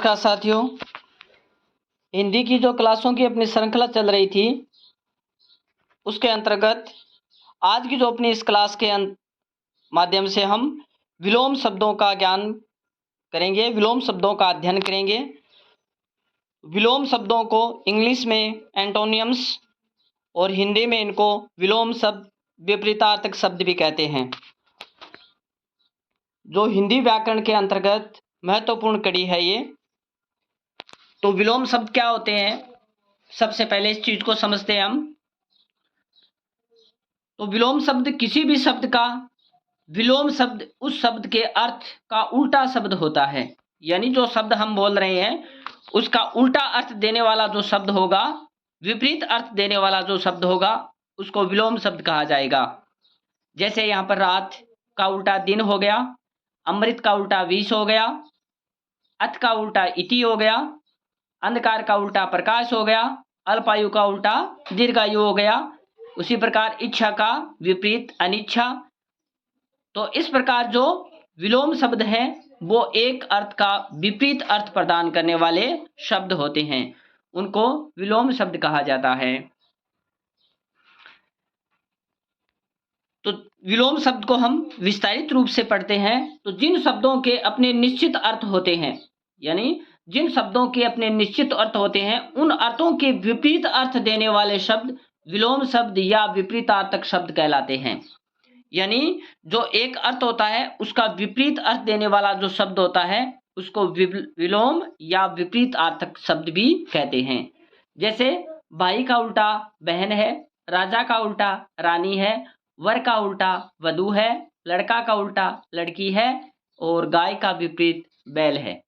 नमस्कार साथियों, हिंदी की जो क्लासों की अपनी श्रृंखला चल रही थी उसके अंतर्गत आज की जो अपनी इस क्लास के माध्यम से हम विलोम शब्दों का ज्ञान करेंगे, विलोम शब्दों का अध्ययन करेंगे। विलोम शब्दों को इंग्लिश में एंटोनियम्स और हिंदी में इनको विलोम शब्द, विपरीतार्थक शब्द भी कहते हैं। जो हिंदी व्याकरण के अंतर्गत महत्वपूर्ण कड़ी है ये। तो विलोम शब्द क्या होते हैं, सबसे पहले इस चीज को समझते हैं हम। तो विलोम शब्द किसी भी शब्द का विलोम शब्द उस शब्द के अर्थ का उल्टा शब्द होता है। यानी जो शब्द हम बोल रहे हैं उसका उल्टा अर्थ देने वाला जो शब्द होगा, विपरीत अर्थ देने वाला जो शब्द होगा, उसको विलोम शब्द कहा जाएगा। जैसे यहाँ पर रात का उल्टा दिन हो गया, अमृत का उल्टा विष हो गया, अथ का उल्टा इति हो गया, अंधकार का उल्टा प्रकाश हो गया, अल्पायु का उल्टा दीर्घायु हो गया। उसी प्रकार इच्छा का विपरीत अनिच्छा। तो इस प्रकार जो विलोम शब्द हैं वो एक अर्थ का विपरीत अर्थ प्रदान करने वाले शब्द होते हैं, उनको विलोम शब्द कहा जाता है। तो विलोम शब्द को हम विस्तारित रूप से पढ़ते हैं। तो जिन शब्दों के अपने निश्चित अर्थ होते हैं, यानी जिन शब्दों के अपने निश्चित अर्थ होते हैं, उन अर्थों के विपरीत अर्थ देने वाले शब्द विलोम शब्द या विपरीतार्थक शब्द कहलाते हैं। यानी जो एक अर्थ होता है उसका विपरीत अर्थ देने वाला जो शब्द होता है उसको विलोम या विपरीतार्थक शब्द भी कहते हैं। जैसे भाई का उल्टा बहन है, राजा का उल्टा रानी है, वर का उल्टा वधू है, लड़का का उल्टा लड़की है और गाय का विपरीत बैल है।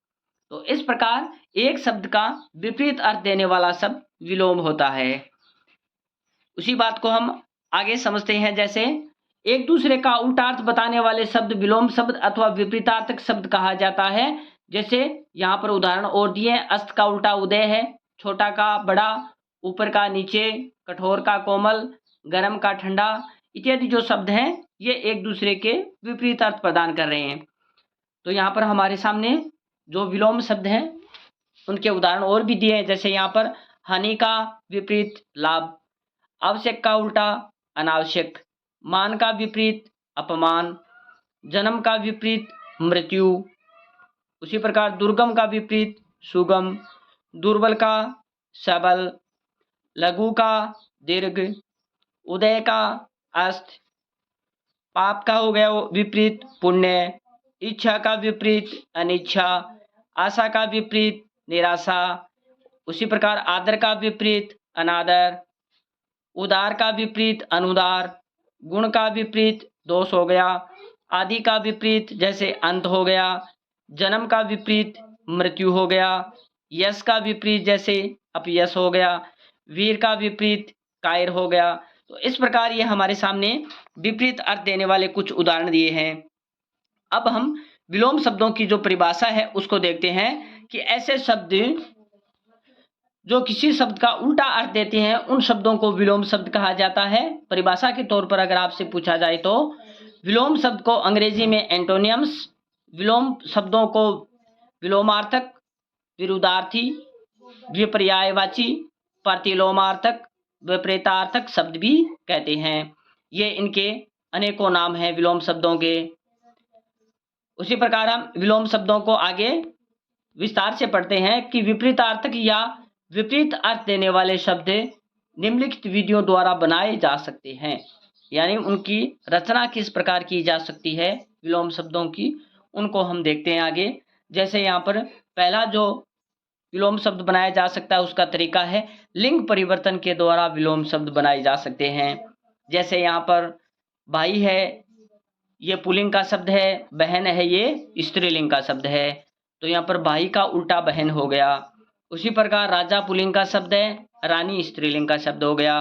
तो इस प्रकार एक शब्द का विपरीत अर्थ देने वाला शब्द विलोम होता है। उसी बात को हम आगे समझते हैं। जैसे एक दूसरे का उल्टा अर्थ बताने वाले शब्द विलोम शब्द अथवा विपरीतार्थक शब्द कहा जाता है। जैसे यहाँ पर उदाहरण और दिए, अस्त का उल्टा उदय है, छोटा का बड़ा, ऊपर का नीचे, कठोर का कोमल, गर्म का ठंडा इत्यादि जो शब्द हैं ये एक दूसरे के विपरीत अर्थ प्रदान कर रहे हैं। तो यहाँ पर हमारे सामने जो विलोम शब्द हैं उनके उदाहरण और भी दिए हैं। जैसे यहाँ पर हानि का विपरीत लाभ, आवश्यक का उल्टा अनावश्यक, मान का विपरीत अपमान, जन्म का विपरीत मृत्यु। उसी प्रकार दुर्गम का विपरीत सुगम, दुर्बल का सबल, लघु का दीर्घ, उदय का अस्त, पाप का हो गया विपरीत पुण्य, इच्छा का विपरीत अनिच्छा, आशा का विपरीत निराशा। उसी प्रकार आदर का विपरीत अनादर, उदार का विपरीत अनुदार, गुण का विपरीत दोष हो गया, आदि का विपरीत जैसे अंत हो गया, जन्म का विपरीत मृत्यु हो गया, यश का विपरीत जैसे अपयश हो गया, वीर का विपरीत कायर हो गया। तो इस प्रकार ये हमारे सामने विपरीत अर्थ देने वाले कुछ उदाहरण दिए हैं। अब हम विलोम शब्दों की जो परिभाषा है उसको देखते हैं कि ऐसे शब्द जो किसी शब्द का उल्टा अर्थ देते हैं उन शब्दों को विलोम शब्द कहा जाता है। परिभाषा के तौर पर अगर आपसे पूछा जाए तो विलोम शब्द को अंग्रेजी में एंटोनियम्स, विलोम शब्दों को विलोमार्थक, विरुद्धार्थी, विपर्यायवाची, प्रतिलोमार्थक, विपरीतार्थक शब्द भी कहते हैं। ये इनके अनेकों नाम हैं विलोम शब्दों के। उसी प्रकार हम विलोम शब्दों को आगे विस्तार से पढ़ते हैं कि विपरीतार्थक या विपरीत अर्थ देने वाले शब्द निम्नलिखित विधियों द्वारा बनाए जा सकते हैं। यानी उनकी रचना किस प्रकार की जा सकती है विलोम शब्दों की, उनको हम देखते हैं आगे। जैसे यहाँ पर पहला जो विलोम शब्द बनाया जा सकता है उसका तरीका है लिंग परिवर्तन के द्वारा विलोम शब्द बनाए जा सकते हैं। जैसे यहाँ पर भाई है ये पुल्लिंग का शब्द है, बहन है ये स्त्रीलिंग का शब्द है, तो यहाँ पर भाई का उल्टा बहन हो गया। उसी प्रकार राजा पुल्लिंग का शब्द है, रानी स्त्रीलिंग का शब्द हो गया।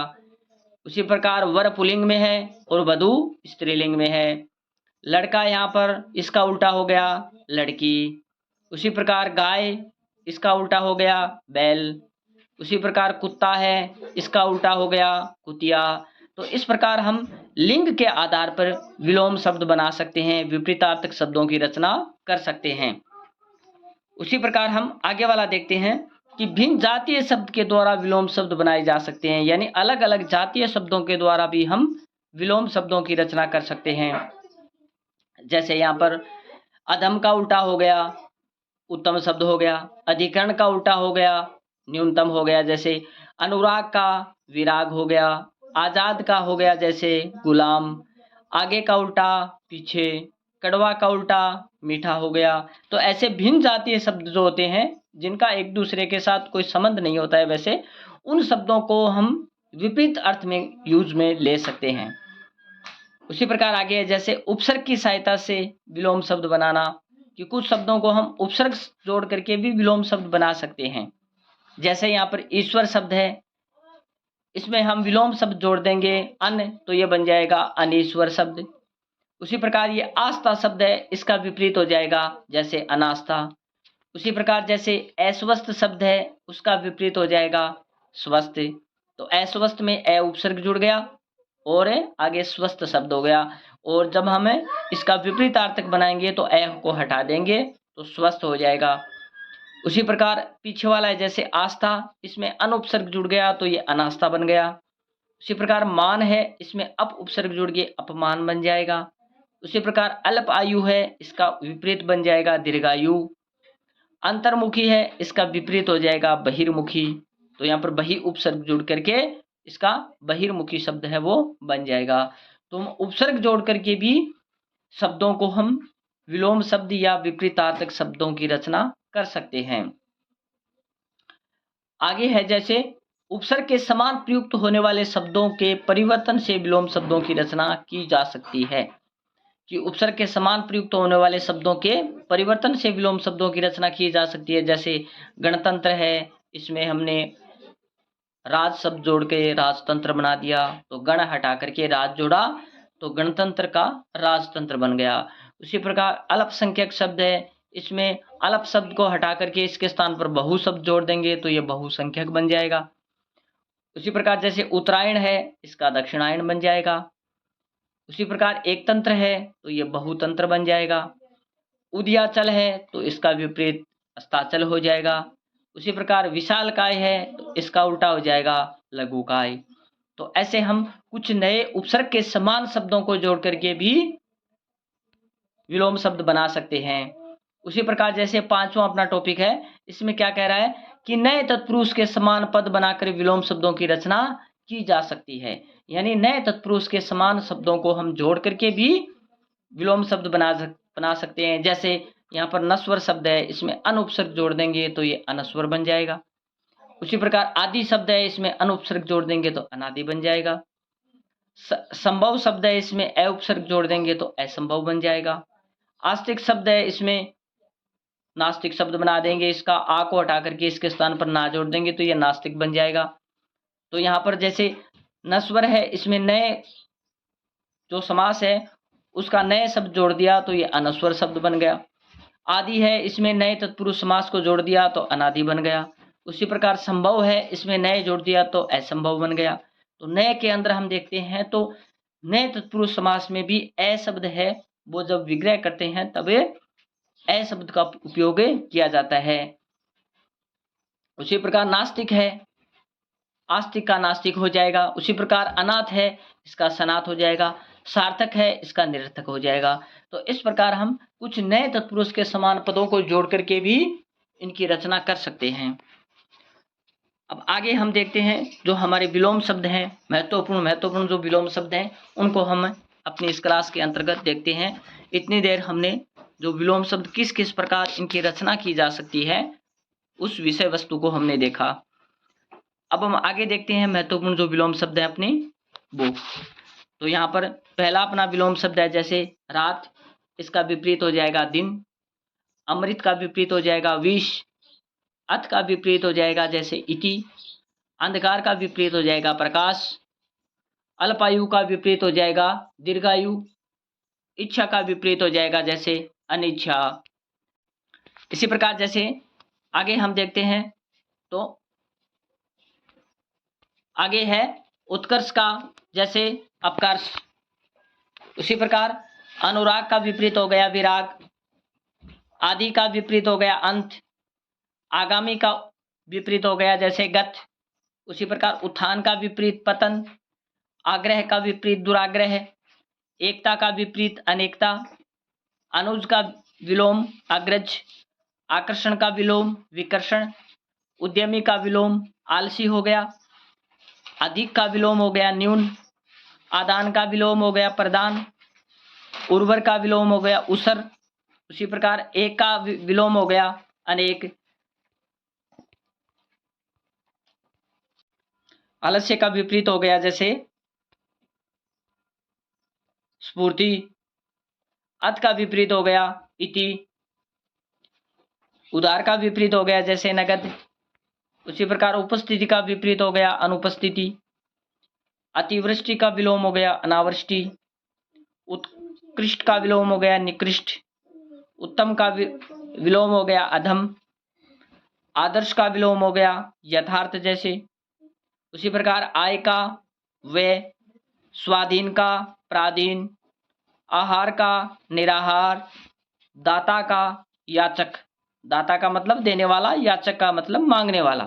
उसी प्रकार वर पुल्लिंग में है और वधू स्त्रीलिंग में है। लड़का यहाँ पर इसका उल्टा हो गया लड़की। उसी प्रकार गाय इसका उल्टा हो गया बैल। उसी प्रकार कुत्ता है इसका उल्टा हो गया कुतिया। तो इस प्रकार हम लिंग के आधार पर विलोम शब्द बना सकते हैं, विपरीतार्थक शब्दों की रचना कर सकते हैं। उसी प्रकार हम आगे वाला देखते हैं कि भिन्न जातीय शब्द के द्वारा विलोम शब्द बनाए जा सकते हैं, यानी अलग अलग जातीय शब्दों के द्वारा भी हम विलोम शब्दों की रचना कर सकते हैं। जैसे यहाँ पर अधम का उल्टा हो गया उत्तम शब्द हो गया, अधिकरण का उल्टा हो गया न्यूनतम हो गया, जैसे अनुराग का विराग हो गया, आजाद का हो गया जैसे गुलाम, आगे का उल्टा पीछे, कड़वा का उल्टा मीठा हो गया। तो ऐसे भिन्न जातीय शब्द जो होते हैं जिनका एक दूसरे के साथ कोई संबंध नहीं होता है, वैसे उन शब्दों को हम विपरीत अर्थ में यूज में ले सकते हैं। उसी प्रकार आगे है जैसे उपसर्ग की सहायता से विलोम शब्द बनाना, कि कुछ शब्दों को हम उपसर्ग जोड़ करके भी विलोम शब्द बना सकते हैं। जैसे यहाँ पर ईश्वर शब्द है, इसमें हम विलोम शब्द जोड़ देंगे अन, तो ये बन जाएगा अनीश्वर शब्द। उसी प्रकार ये आस्था शब्द है, इसका विपरीत हो जाएगा जैसे अनास्था। उसी प्रकार जैसे अस्वस्थ शब्द है, उसका विपरीत हो जाएगा स्वस्थ। तो अस्वस्थ में ए उपसर्ग जुड़ गया और आगे स्वस्थ शब्द हो गया, और जब हम इसका विपरीतार्थक बनाएंगे तो ए को हटा देंगे तो स्वस्थ हो जाएगा। उसी प्रकार पीछे वाला है जैसे आस्था, इसमें अन उपसर्ग जुड़ गया तो ये अनास्था बन गया। उसी प्रकार मान है, इसमें अप उपसर्ग जुड़ के अपमान बन जाएगा। उसी प्रकार अल्प आयु है, इसका विपरीत बन जाएगा दीर्घायु। अंतर्मुखी है, इसका विपरीत हो जाएगा बहिर्मुखी। तो यहाँ पर बहि उपसर्ग जुड़ करके इसका बहिर्मुखी शब्द है वो बन जाएगा। तो हम उपसर्ग जोड़ करके भी शब्दों को हम विलोम शब्द या विपरीतार्थक शब्दों की रचना कर सकते हैं। आगे है जैसे उपसर्ग के समान प्रयुक्त होने वाले शब्दों के परिवर्तन से विलोम शब्दों की रचना की जा सकती है, कि उपसर्ग के समान प्रयुक्त होने वाले शब्दों के परिवर्तन से विलोम शब्दों की रचना की जा सकती है। जैसे गणतंत्र है, इसमें हमने राज शब्द जोड़ के राजतंत्र बना दिया, तो गण हटा करके राज जोड़ा तो गणतंत्र का राजतंत्र बन गया। उसी प्रकार अल्पसंख्यक शब्द है, इसमें अल्प शब्द को हटा करके इसके स्थान पर बहु शब्द जोड़ देंगे तो ये बहुसंख्यक बन जाएगा। उसी प्रकार जैसे उत्तरायण है, इसका दक्षिणायन बन जाएगा। उसी प्रकार एक तंत्र है तो ये बहुतंत्र बन जाएगा। उदयाचल है तो इसका विपरीत अस्ताचल हो जाएगा। उसी प्रकार विशालकाय है तो इसका उल्टा हो जाएगा लघुकाय। तो ऐसे हम कुछ नए उपसर्ग के समान शब्दों को जोड़ करके भी विलोम शब्द बना सकते हैं। उसी प्रकार जैसे पांचवा अपना टॉपिक है, इसमें क्या कह रहा है कि नए तत्पुरुष के समान पद बनाकर विलोम शब्दों की रचना की जा सकती है, यानी नए तत्पुरुष के समान शब्दों को हम जोड़ करके भी विलोम शब्द बना सकते हैं। जैसे यहाँ पर नश्वर शब्द है, इसमें अन उपसर्ग जोड़ देंगे तो ये अनश्वर बन जाएगा। उसी प्रकार आदि शब्द है, इसमें अन उपसर्ग जोड़ देंगे तो अनादि बन जाएगा। संभव शब्द है, इसमें अ उपसर्ग जोड़ देंगे तो असंभव बन जाएगा। आस्तिक शब्द है, इसमें नास्तिक शब्द बना देंगे, इसका आ को हटा करके इसके स्थान पर ना जोड़ देंगे तो ये नास्तिक बन जाएगा। तो यहाँ पर जैसे नश्वर है, इसमें नए जो समास है उसका नए शब्द जोड़ दिया तो ये अनश्वर शब्द बन गया। आदि है, इसमें नए तत्पुरुष समास को जोड़ दिया तो अनादि बन गया। उसी प्रकार संभव है, इसमें नए जोड़ दिया तो असंभव बन गया। तो नए के अंदर हम देखते हैं तो नए तत्पुरुष समास में भी अ शब्द है, वो जब विग्रह करते हैं तब अ शब्द का उपयोग किया जाता है। उसी प्रकार नास्तिक है, आस्तिक का नास्तिक हो जाएगा। उसी प्रकार अनाथ है, इसका सनाथ हो जाएगा। सार्थक है, इसका निरर्थक हो जाएगा। तो इस प्रकार हम कुछ नए तत्पुरुष के समान पदों को जोड़ करके भी इनकी रचना कर सकते हैं। अब आगे हम देखते हैं जो हमारे विलोम शब्द हैं, महत्वपूर्ण जो विलोम शब्द हैं उनको हम अपनी इस क्लास के अंतर्गत देखते हैं। इतनी देर हमने जो विलोम शब्द किस किस प्रकार इनकी रचना की जा सकती है उस विषय वस्तु को हमने देखा। अब हम आगे देखते हैं महत्वपूर्ण जो विलोम शब्द है अपने वो। तो यहाँ पर पहला अपना विलोम शब्द है जैसे रात, इसका विपरीत हो जाएगा दिन। अमृत का विपरीत हो जाएगा विष। अथ का विपरीत हो जाएगा जैसे इति। अंधकार का विपरीत हो जाएगा प्रकाश। अल्पायु का विपरीत हो जाएगा दीर्घायु। इच्छा का विपरीत हो जाएगा जैसे अनिच्छा। इसी प्रकार जैसे आगे हम देखते हैं तो आगे है उत्कर्ष का जैसे अपकर्ष। उसी प्रकार अनुराग का विपरीत हो गया विराग। आदि का विपरीत हो गया अंत, आगामी का विपरीत हो गया जैसे गत, उसी प्रकार उत्थान का विपरीत पतन, आग्रह का विपरीत दुराग्रह, एकता का विपरीत अनेकता, अनुज का विलोम अग्रज, आकर्षण का विलोम विकर्षण, उद्यमी का विलोम आलसी हो गया, अधिक का विलोम हो गया न्यून, आदान का विलोम हो गया प्रदान, उर्वर का विलोम हो गया उसर, उसी प्रकार एक का विलोम हो गया अनेक, आलस्य का विपरीत हो गया जैसे स्फूर्ति, अत का विपरीत हो गया इति, उदार का विपरीत हो गया जैसे नगद, उसी प्रकार उपस्थिति का विपरीत हो गया अनुपस्थिति, अतिवृष्टि का विलोम हो गया अनावृष्टि, उत्कृष्ट का विलोम हो गया निकृष्ट, उत्तम का विलोम हो गया अधम, आदर्श का विलोम हो गया यथार्थ जैसे, उसी प्रकार आय का व्यय, स्वाधीन का प्राधीन, आहार का निराहार, दाता का याचक, दाता का मतलब देने वाला, याचक का मतलब मांगने वाला,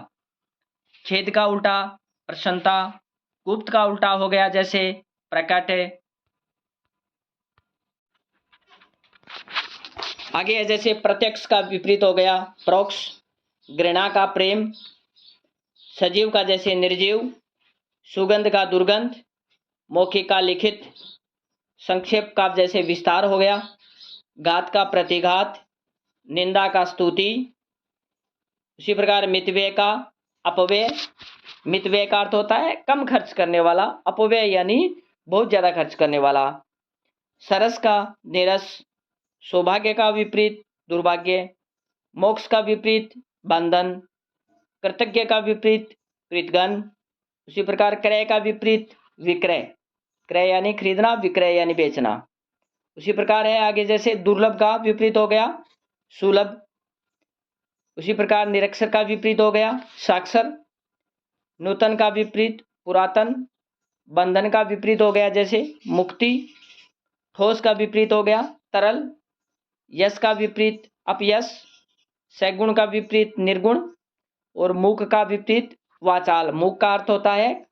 खेद का उल्टा प्रसन्नता, गुप्त का उल्टा हो गया जैसे प्रकट। आगे है जैसे प्रत्यक्ष का विपरीत हो गया परोक्ष, घृणा का प्रेम, सजीव का जैसे निर्जीव, सुगंध का दुर्गंध, मौखिक का लिखित, संक्षेप का जैसे विस्तार हो गया, घात का प्रतिघात, निंदा का स्तुति, उसी प्रकार मितव्यय का अपव्यय, मितव्यय का अर्थ होता है कम खर्च करने वाला, अपव्यय यानी बहुत ज्यादा खर्च करने वाला, सरस का निरस, सौभाग्य का विपरीत दुर्भाग्य, मोक्ष का विपरीत बंधन, कृतज्ञ का विपरीत कृतघ्न, उसी प्रकार क्रय का विपरीत विक्रय, क्रय यानी खरीदना, विक्रय यानी बेचना, उसी प्रकार है आगे जैसे दुर्लभ का विपरीत हो गया सुलभ, उसी प्रकार निरक्षर का विपरीत हो गया साक्षर, नूतन का विपरीत पुरातन, बंधन का विपरीत हो गया जैसे मुक्ति, ठोस का विपरीत हो गया तरल, यश का विपरीत अपयश, सगुण का विपरीत निर्गुण, और मूक का विपरीत वाचाल, मूक का अर्थ होता है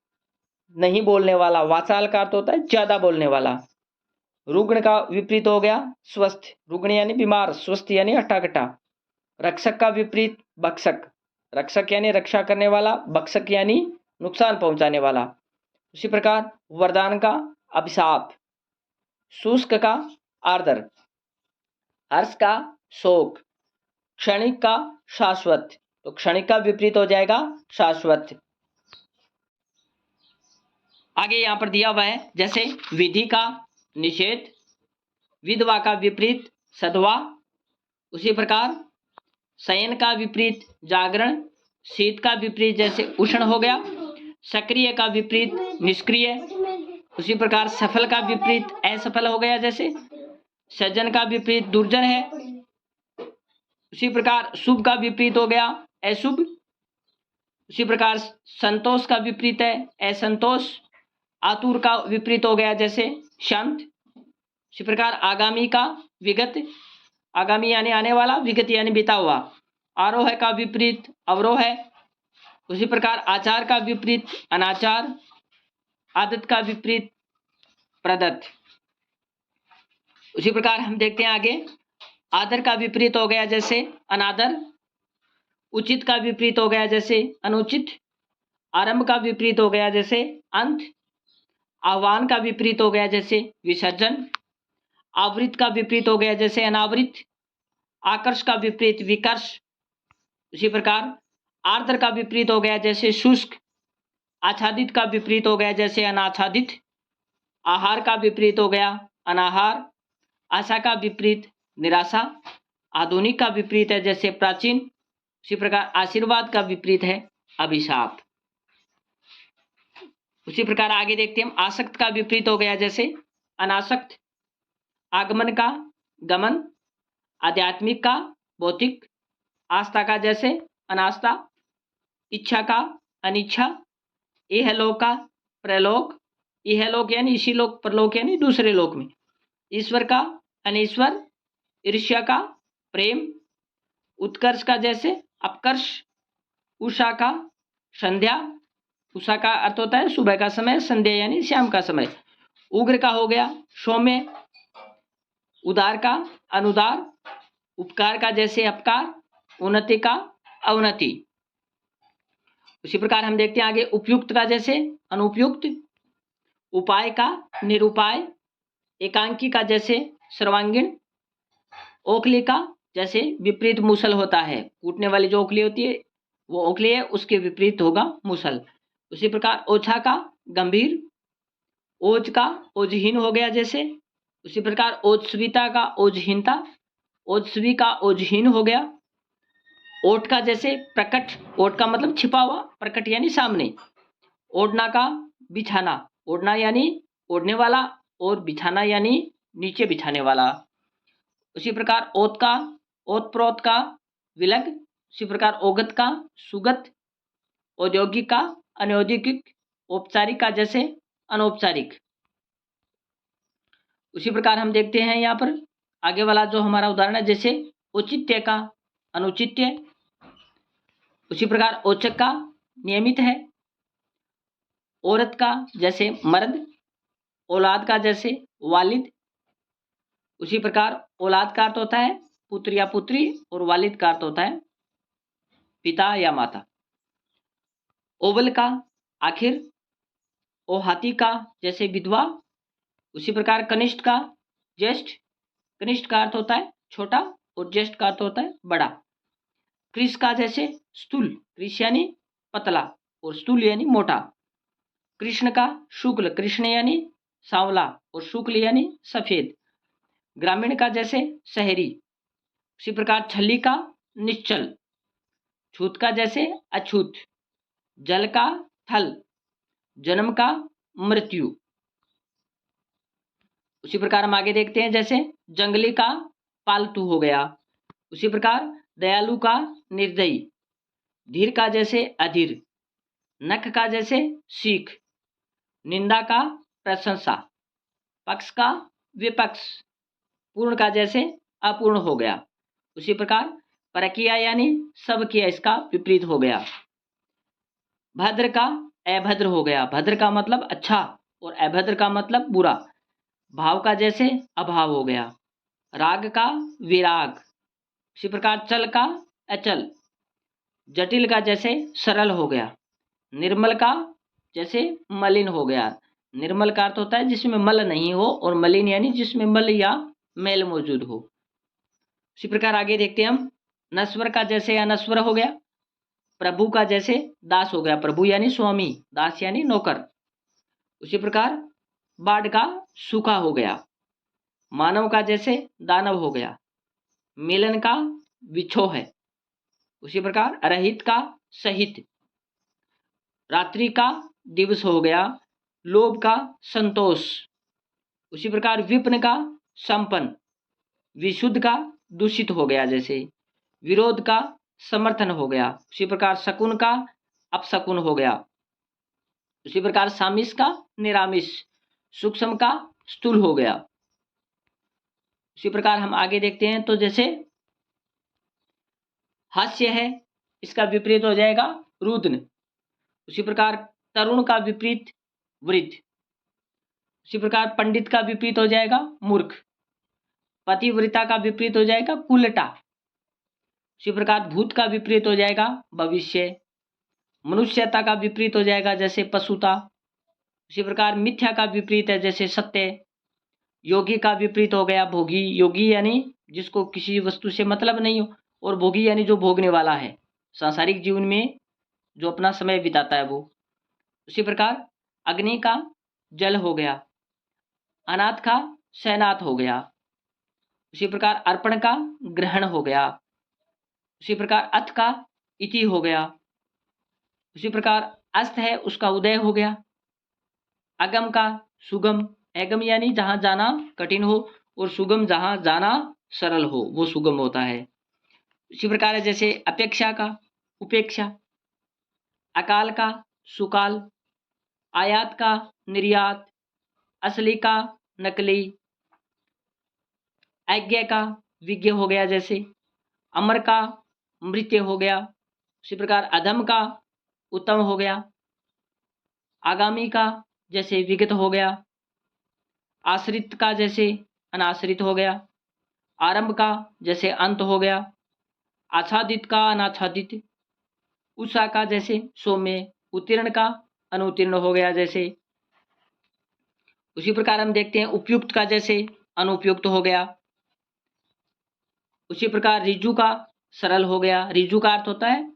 नहीं बोलने वाला, वाचाल का अर्थ होता है ज्यादा बोलने वाला, रुग्ण का विपरीत हो गया स्वस्थ, रुग्ण यानी बीमार, स्वस्थ यानी हट्टा-कट्टा, रक्षक का विपरीत भक्षक, रक्षक यानी रक्षा करने वाला, भक्षक यानी नुकसान पहुंचाने वाला, उसी प्रकार वरदान का अभिशाप, शुष्क का आर्द्र, हर्ष का शोक, क्षणिक का शाश्वत, तो क्षणिक का विपरीत हो जाएगा शाश्वत। आगे यहां पर दिया हुआ है जैसे विधि का निषेध, विधवा का विपरीत सधवा, उसी प्रकार शयन का विपरीत जागरण, शीत का विपरीत जैसे उष्ण हो गया, सक्रिय का विपरीत निष्क्रिय, उसी प्रकार सफल का विपरीत असफल हो गया जैसे सज्जन का विपरीत दुर्जन है, उसी प्रकार शुभ का विपरीत हो गया अशुभ, उसी प्रकार संतोष का विपरीत है असंतोष, आतुर का विपरीत हो गया जैसे शांत, इसी प्रकार आगामी का विगत, आगामी यानी आने वाला, विगत यानी बीता हुआ, आरोह का विपरीत अवरोह है, उसी प्रकार आचार का विपरीत अनाचार, आदत का विपरीत प्रदत्त। उसी प्रकार हम देखते हैं आगे आदर का विपरीत हो गया जैसे अनादर, उचित का विपरीत हो गया जैसे अनुचित, आरंभ का विपरीत हो गया जैसे अंत, आह्वान का विपरीत हो गया जैसे विसर्जन, आवृत का विपरीत हो गया जैसे अनावृत, आकर्ष का विपरीत विकर्ष, उसी प्रकार आर्द्र का विपरीत हो गया जैसे शुष्क, आच्छादित का विपरीत हो गया जैसे अनाच्छादित, आहार का विपरीत हो गया अनाहार, आशा का विपरीत निराशा, आधुनिक का विपरीत है जैसे प्राचीन, उसी प्रकार आशीर्वाद का विपरीत है अभिशाप। उसी प्रकार आगे देखते हैं हम आसक्त का विपरीत हो गया जैसे अनासक्त, आगमन का गमन, आध्यात्मिक का भौतिक, आस्था का जैसे अनास्था, इच्छा का अनिच्छा, इहलोक का प्रलोक, इहलोक यानी इसी लोक, परलोक यानी दूसरे लोक में, ईश्वर का अनीश्वर, ईर्ष्या का प्रेम। उत्कर्ष का जैसे अपकर्ष। उषा का संध्या। उषा का अर्थ होता है सुबह का समय, संध्या यानी शाम का समय। उग्र का हो गया सौम्य। उदार का अनुदार। उपकार का जैसे अपकार। उन्नति का अवनति। उसी प्रकार हम देखते हैं आगे उपयुक्त का जैसे अनुपयुक्त। उपाय का निरुपाय। एकांकी का जैसे सर्वांगीण। ओखली का जैसे विपरीत मूसल होता है, कूटने वाली जो ओखली होती है वो ओखली है, उसके विपरीत होगा मूसल। उसी प्रकार ओछा का गंभीर। ओज का ओजहीन हो गया जैसे। उसी प्रकार ओजस्विता का ओजहीनता। ओजस्वी का ओजहीन हो गया। ओट का जैसे प्रकट। ओट का मतलब छिपा हुआ, प्रकट यानी सामने। ओढ़ना का बिछाना। ओढ़ना यानी ओढ़ने वाला और बिछाना यानी नीचे बिछाने वाला। उसी प्रकार ओत का ओत प्रोत का विलग। उसी प्रकार ओगत का सुगत। औद्योगिक का अनौद्योगिक। औपचारिक का जैसे अनौपचारिक। उसी प्रकार हम देखते हैं यहाँ पर आगे वाला जो हमारा उदाहरण है जैसे औचित्य का अनुचित्य। उसी प्रकार औचक का नियमित है। औरत का जैसे मर्द। औलाद का जैसे वालिद। उसी प्रकार औलाद का अर्थ होता है पुत्र या पुत्री और वालिद का अर्थ होता है पिता या माता। ओवल का आखिर। ओहाती का जैसे विधवा। उसी प्रकार कनिष्ठ का ज्येष्ठ। कनिष्ठ का अर्थ होता है छोटा और ज्येष्ठ का अर्थ होता है बड़ा। कृष का जैसे स्थूल। कृष यानी पतला और स्थूल यानी मोटा। कृष्ण का शुक्ल। कृष्ण यानी सांवला और शुक्ल यानी सफेद। ग्रामीण का जैसे शहरी। उसी प्रकार छली का निश्चल। छूत का जैसे अछूत। जल का थल। जन्म का मृत्यु। उसी प्रकार हम आगे देखते हैं जैसे जंगली का पालतू हो गया। उसी प्रकार दयालु का निर्दयी। धीर का जैसे अधीर। नख का जैसे सीख। निंदा का प्रशंसा। पक्ष का विपक्ष। पूर्ण का जैसे अपूर्ण हो गया। उसी प्रकार परकिया यानी सब किया इसका विपरीत हो गया। भद्र का अभद्र हो गया। भद्र का मतलब अच्छा और अभद्र का मतलब बुरा। भाव का जैसे अभाव हो गया। राग का विराग। इसी प्रकार चल का अचल। जटिल का जैसे सरल हो गया। निर्मल का जैसे मलिन हो गया। निर्मल का अर्थ होता है जिसमें मल नहीं हो और मलिन यानी जिसमें मल या मैल मौजूद हो। इसी प्रकार आगे देखते हैं हम नश्वर का जैसे अनश्वर हो गया। प्रभु का जैसे दास हो गया। प्रभु यानी स्वामी, दास यानी नौकर। उसी प्रकार बाढ़ का सूखा हो गया। मानव का जैसे दानव हो गया। मिलन का विछोह है। उसी प्रकार रहित का सहित। रात्रि का दिवस हो गया। लोभ का संतोष। उसी प्रकार विपन्न का संपन्न। विशुद्ध का दूषित हो गया जैसे। विरोध का समर्थन हो गया। उसी प्रकार शकुन का अपशकुन हो गया। उसी प्रकार सामिस का निरामिष। सूक्ष्म का स्थूल हो गया। उसी प्रकार हम आगे देखते हैं तो जैसे हास्य है इसका विपरीत हो जाएगा रुद्न। उसी प्रकार तरुण का विपरीत वृद्ध। उसी प्रकार पंडित का विपरीत हो जाएगा मूर्ख। पतिव्रता का विपरीत हो जाएगा कुलटा। उसी प्रकार भूत का विपरीत हो जाएगा भविष्य। मनुष्यता का विपरीत हो जाएगा जैसे पशुता। उसी प्रकार मिथ्या का विपरीत है जैसे सत्य। योगी का विपरीत हो गया भोगी। योगी यानी जिसको किसी वस्तु से मतलब नहीं हो और भोगी यानी जो भोगने वाला है, सांसारिक जीवन में जो अपना समय बिताता है वो। उसी प्रकार अग्नि का जल हो गया। अनाथ का शयनाथ हो गया। उसी प्रकार अर्पण का ग्रहण हो गया। उसी प्रकार अथ का इति हो गया। उसी प्रकार अस्त है उसका उदय हो गया। अगम का सुगम। अगम यानी जहां जाना कठिन हो और सुगम जहां जाना सरल हो वो सुगम होता है। इसी प्रकार है जैसे अपेक्षा का उपेक्षा। अकाल का सुकाल। आयात का निर्यात। असली का नकली। अज्ञ का विज्ञ हो गया जैसे। अमर का मृत्य हो गया, उसी प्रकार अधम का उत्तम हो गया, आगामी का जैसे विगत हो गया, आश्रित का जैसे अनाश्रित हो गया, आरंभ का जैसे अंत हो गया, आच्छादित का अनाच्छादित, उषा का जैसे सौम्य, उत्तीर्ण का अनुत्तीर्ण हो गया जैसे। उसी प्रकार हम देखते हैं उपयुक्त का जैसे अनुपयुक्त हो गया। उसी प्रकार रिजु का सरल हो गया। रिजु का अर्थ होता है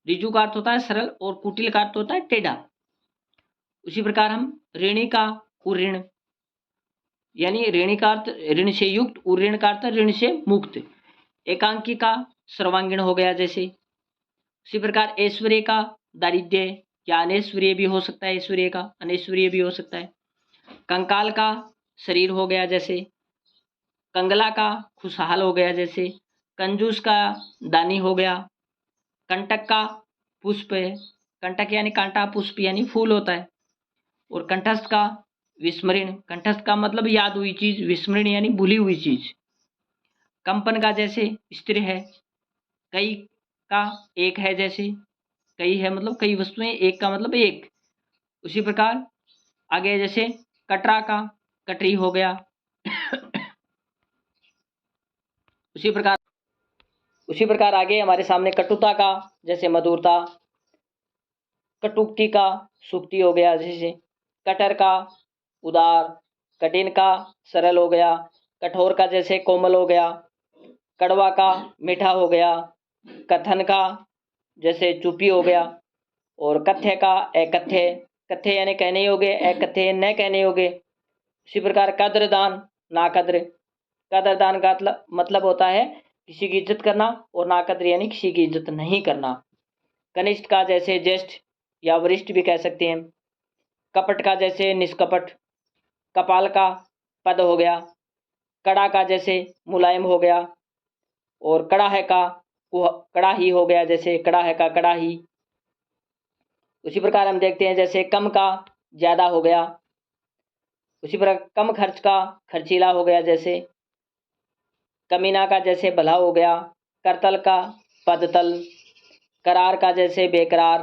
रिजु का अर्थ होता है सरल और कुटिल का अर्थ होता है टेढ़ा। उसी प्रकार हम ऋणी का उऋण, यानी ऋणी का अर्थ ऋण से युक्त, उऋण का अर्थ ऋण से मुक्त। एकांकी का सर्वांगीण हो गया जैसे। उसी प्रकार ऐश्वर्य का दारिद्र्य, या अनैश्वर्य भी हो सकता है, ऐश्वर्य का अनैश्वर्य भी हो सकता है। कंकाल का शरीर हो गया जैसे। कंगला का खुशहाल हो गया जैसे। कंजूस का दानी हो गया। कंटक का पुष्प है, कंटक यानी कांटा, पुष्प यानी फूल होता है। और कंठस्थ का विस्मरण, कंठस्थ का मतलब याद हुई चीज, विस्मरण यानी भूली हुई चीज। कंपन का जैसे स्थिर है। कई का एक है जैसे, कई है मतलब कई वस्तुएं, एक का मतलब एक। उसी प्रकार आगे जैसे कटरा का कटरी हो गया। उसी प्रकार आगे हमारे सामने कटुता का जैसे मधुरता, कटुक्ति का सुक्ति हो गया जैसे। कटर का उदार, कठिन का सरल हो गया। कठोर का जैसे कोमल हो गया। कड़वा का मीठा हो गया। कथन का जैसे चुप्पी हो गया। और कथ्य का अकथ्य, कथ्य यानी कहने योग्य, अकथ्य न कहने योग्य। इसी प्रकार कद्रदान ना कद्र, कद्रदान का मतलब होता है किसी की इज्जत करना, और ना कद्र यानी किसी की इज्जत नहीं करना। कनिष्ठ का जैसे ज्येष्ठ या वरिष्ठ भी कह सकते हैं। कपट का जैसे निष्कपट। कपाल का पद हो गया। कड़ा का जैसे मुलायम हो गया। और कड़ाह का कड़ाही हो गया जैसे, कड़ाह का कड़ाही। उसी प्रकार हम देखते हैं जैसे कम का ज्यादा हो गया। उसी प्रकार कम खर्च का खर्चीला हो गया जैसे। कमीना का जैसे भला हो गया। करतल का पदतल। करार का जैसे बेकरार।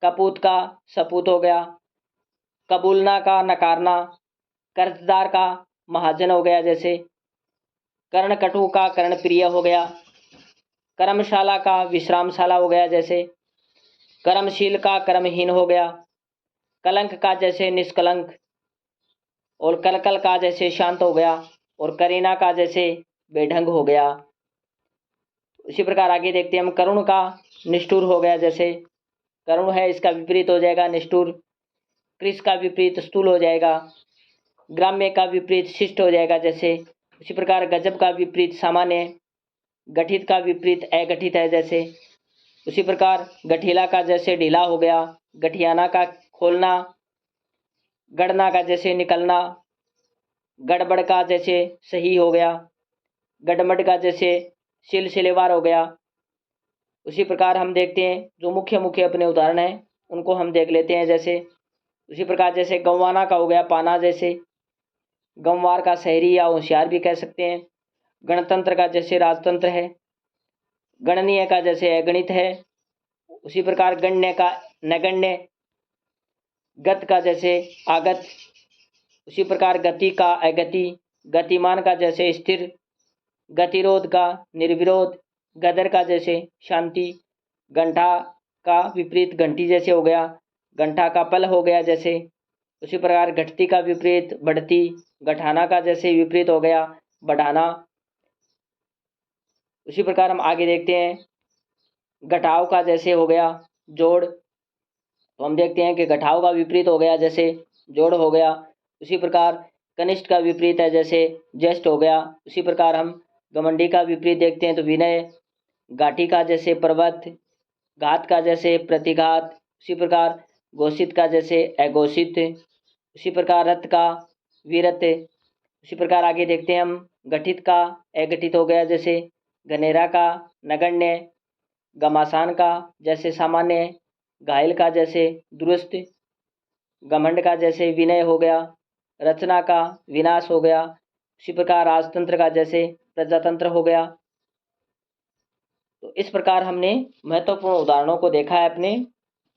कपूत का सपूत हो गया। कबूलना का नकारना। कर्जदार का महाजन हो गया जैसे। कर्णकटु का कर्णप्रिय हो गया। कर्मशाला का विश्रामशाला हो गया जैसे। कर्मशील का कर्महीन हो गया। कलंक का जैसे निष्कलंक। और कलकल का जैसे शांत हो गया। और करीना का जैसे बेढंग हो गया। उसी प्रकार आगे देखते हैं हम करुण का निष्ठुर हो गया जैसे। करुण है इसका विपरीत हो जाएगा निष्ठुर। कृष का विपरीत स्थूल हो जाएगा। ग्राम्य का विपरीत शिष्ट हो जाएगा जैसे। उसी प्रकार गजब का विपरीत सामान्य। गठित का विपरीत अगठित है जैसे। उसी प्रकार गठीला का जैसे ढीला हो गया। गठियाना का खोलना। गड़ना का जैसे निकलना। गड़बड़ का जैसे सही हो गया। गड़मड़ का जैसे सिलसिलेवार हो गया। उसी प्रकार हम देखते हैं जो मुख्य मुख्य अपने उदाहरण हैं उनको हम देख लेते हैं जैसे। उसी प्रकार जैसे गंवाना का हो गया पाना जैसे। गंवार का शहरी या होशियार भी कह सकते हैं। गणतंत्र का जैसे राजतंत्र है। गणनीय का जैसे अगणित है। उसी प्रकार गण्य का नगण्य। गत का जैसे आगत। उसी प्रकार गति का अगति। गतिमान का जैसे स्थिर। गतिरोध का निर्विरोध। गदर का जैसे शांति। घंटा का विपरीत घंटी जैसे हो गया। घंटा का पल हो गया जैसे। उसी प्रकार घटती का विपरीत बढ़ती। घटाना का जैसे विपरीत हो गया बढ़ाना। उसी प्रकार हम आगे देखते हैं घटाव का जैसे हो गया जोड़। तो हम देखते हैं कि घटाव का विपरीत हो गया जैसे जोड़ हो गया। उसी प्रकार कनिष्ठ का विपरीत है जैसे ज्येष्ठ हो गया। उसी प्रकार हम घमंडी का विपरीत देखते हैं तो विनय। घाटी का जैसे पर्वत। घात का जैसे प्रतिघात। उसी प्रकार घोषित का जैसे अघोषित। उसी प्रकार रथ का वीरत। उसी प्रकार आगे देखते हैं हम गठित का अगठित हो गया जैसे। घनेरा का नगण्य। घमासान का जैसे सामान्य। घायल का जैसे दुरुस्त। घमंड का जैसे विनय हो गया। रचना का विनाश हो गया। उसी प्रकार राजतंत्र का जैसे प्रजातंत्र हो गया। तो इस प्रकार हमने महत्वपूर्ण उदाहरणों को देखा है अपने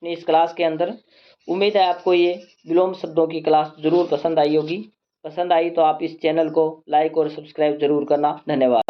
इस क्लास के अंदर। उम्मीद है आपको ये विलोम शब्दों की क्लास ज़रूर पसंद आई होगी। पसंद आई तो आप इस चैनल को लाइक और सब्सक्राइब ज़रूर करना। धन्यवाद।